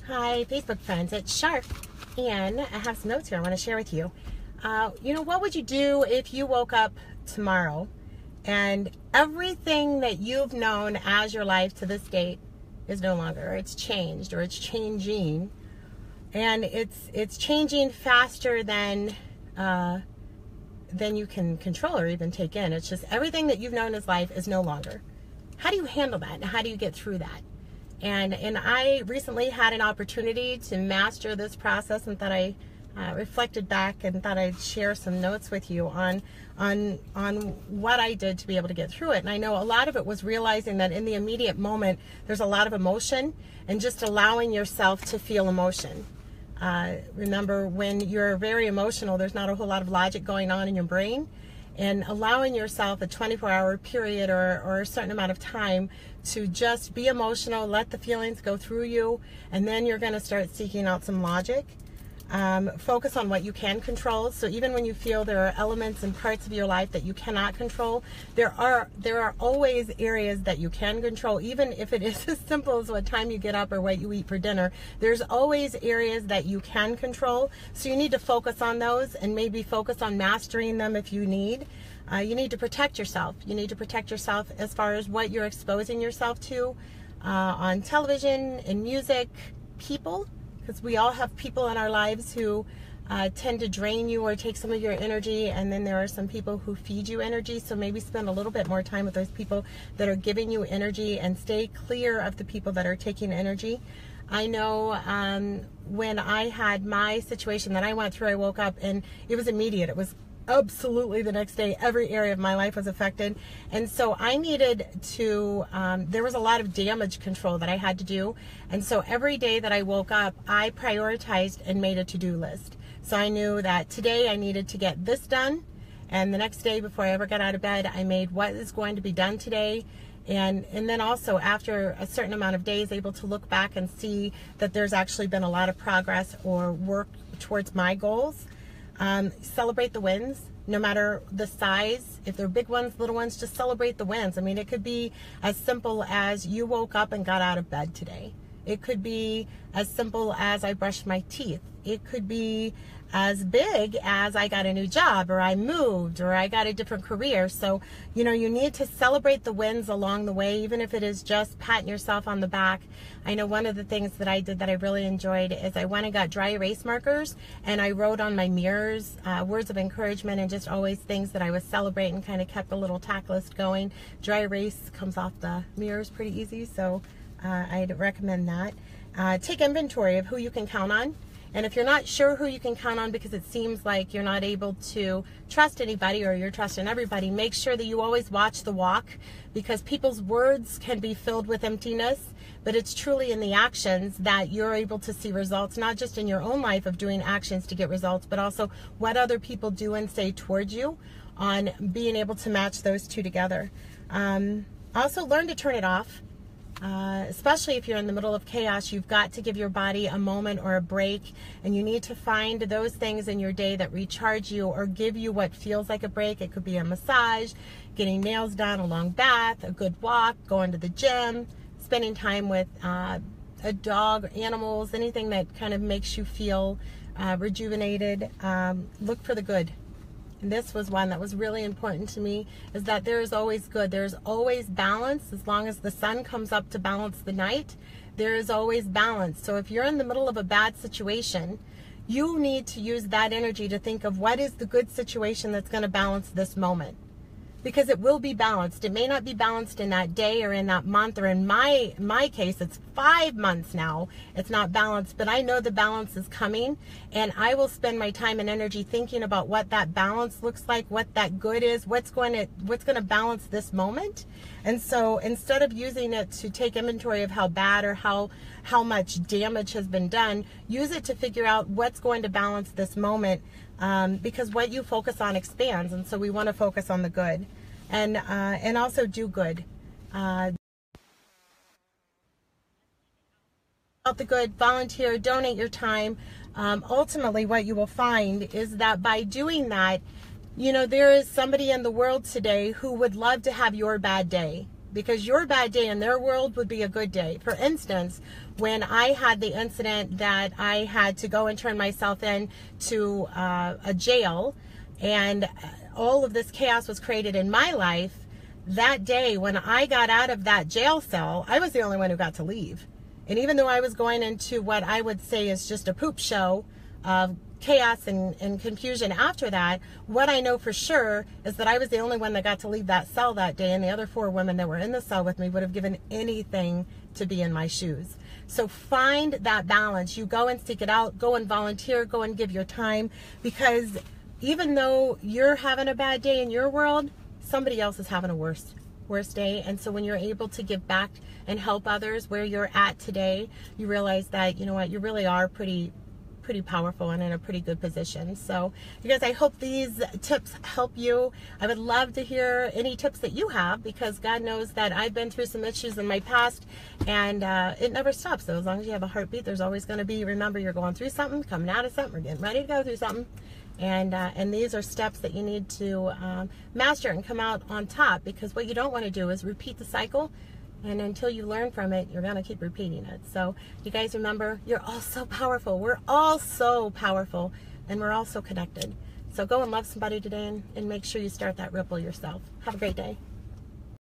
Hi, Facebook friends. It's Char, and I have some notes here I want to share with you. What would you do if you woke up tomorrow and everything that you've known as your life to this date is no longer, or it's changed, or it's changing, and it's changing faster than you can control or even take in. It's just everything that you've known as life is no longer. How do you handle that, and how do you get through that? And I recently had an opportunity to master this process, and thought I reflected back and thought I'd share some notes with you on what I did to be able to get through it. And I know a lot of it was realizing that in the immediate moment there's a lot of emotion, and just allowing yourself to feel emotion. Remember, when you're very emotional, there's not a whole lot of logic going on in your brain. And allowing yourself a 24-hour period or a certain amount of time to just be emotional, let the feelings go through you, and then you're going to start seeking out some logic. Focus on what you can control. So even when you feel there are elements and parts of your life that you cannot control, there are always areas that you can control. Even if it is as simple as what time you get up or what you eat for dinner, there's always areas that you can control. So you need to focus on those, and maybe focus on mastering them if you need. You need to protect yourself. You need to protect yourself as far as what you're exposing yourself to on television, in music, people. Because we all have people in our lives who tend to drain you or take some of your energy, and then there are some people who feed you energy. So maybe spend a little bit more time with those people that are giving you energy, and stay clear of the people that are taking energy. I know when I had my situation that I went through, I woke up and it was immediate. It was absolutely the next day. Every area of my life was affected, and so I needed to there was a lot of damage control that I had to do. And so every day that I woke up, I prioritized and made a to-do list. So I knew that today I needed to get this done, and the next day before I ever got out of bed, I made what is going to be done today. And then also, after a certain amount of days, able to look back and see that there's actually been a lot of progress or work towards my goals. Celebrate the wins, no matter the size. If they're big ones, little ones, just celebrate the wins. I mean, it could be as simple as you woke up and got out of bed today. It could be as simple as I brushed my teeth. It could be as big as I got a new job, or I moved, or I got a different career. So, you need to celebrate the wins along the way, even if it is just patting yourself on the back. I know one of the things that I did that I really enjoyed is I went and got dry erase markers, and I wrote on my mirrors words of encouragement, and just always things that I was celebrating, kind of kept a little tack list going. Dry erase comes off the mirrors pretty easy, so I'd recommend that. Take inventory of who you can count on. And if you're not sure who you can count on, because it seems like you're not able to trust anybody, or you're trusting everybody, make sure that you always watch the walk, because people's words can be filled with emptiness, but it's truly in the actions that you're able to see results, not just in your own life of doing actions to get results, but also what other people do and say towards you, on being able to match those two together. Also, learn to turn it off. Especially if you're in the middle of chaos, you've got to give your body a moment or a break, and you need to find those things in your day that recharge you or give you what feels like a break. It could be a massage, getting nails done, a long bath, a good walk, going to the gym, spending time with a dog, animals, anything that kind of makes you feel rejuvenated. Look for the good. And this was one that was really important to me, is that there is always good. There's always balance. As long as the sun comes up to balance the night, there is always balance. So if you're in the middle of a bad situation, you need to use that energy to think of what is the good situation that's going to balance this moment. Because it will be balanced. It may not be balanced in that day or in that month, or in my case, it's 5 months now. It's not balanced, but I know the balance is coming, and I will spend my time and energy thinking about what that balance looks like, what that good is, what's going to balance this moment. And so instead of using it to take inventory of how bad or how much damage has been done, use it to figure out what's going to balance this moment. Because what you focus on expands, and so we want to focus on the good, and also do good. About the good, volunteer, donate your time. Ultimately, what you will find is that by doing that, there is somebody in the world today who would love to have your bad day. because your bad day in their world would be a good day. For instance, when I had the incident that I had to go and turn myself in to a jail, and all of this chaos was created in my life, that day when I got out of that jail cell, I was the only one who got to leave. And even though I was going into what I would say is just a poop show of chaos and confusion after that, what I know for sure is that I was the only one that got to leave that cell that day, and the other 4 women that were in the cell with me would have given anything to be in my shoes. So find that balance. You go and seek it out, go and volunteer, go and give your time, because even though you're having a bad day in your world, somebody else is having a worse day. And so when you're able to give back and help others where you're at today, you realize that, you know what, you really are pretty powerful and in a pretty good position. So you guys, I hope these tips help you. I would love to hear any tips that you have, because God knows that I've been through some issues in my past, and it never stops. So as long as you have a heartbeat, there's always going to be, remember, you're going through something, coming out of something, or getting ready to go through something. And these are steps that you need to master and come out on top, because what you don't want to do is repeat the cycle. And until you learn from it, you're going to keep repeating it. So you guys remember, you're all so powerful. We're all so powerful, and we're all so connected. So go and love somebody today, and make sure you start that ripple yourself. Have a great day.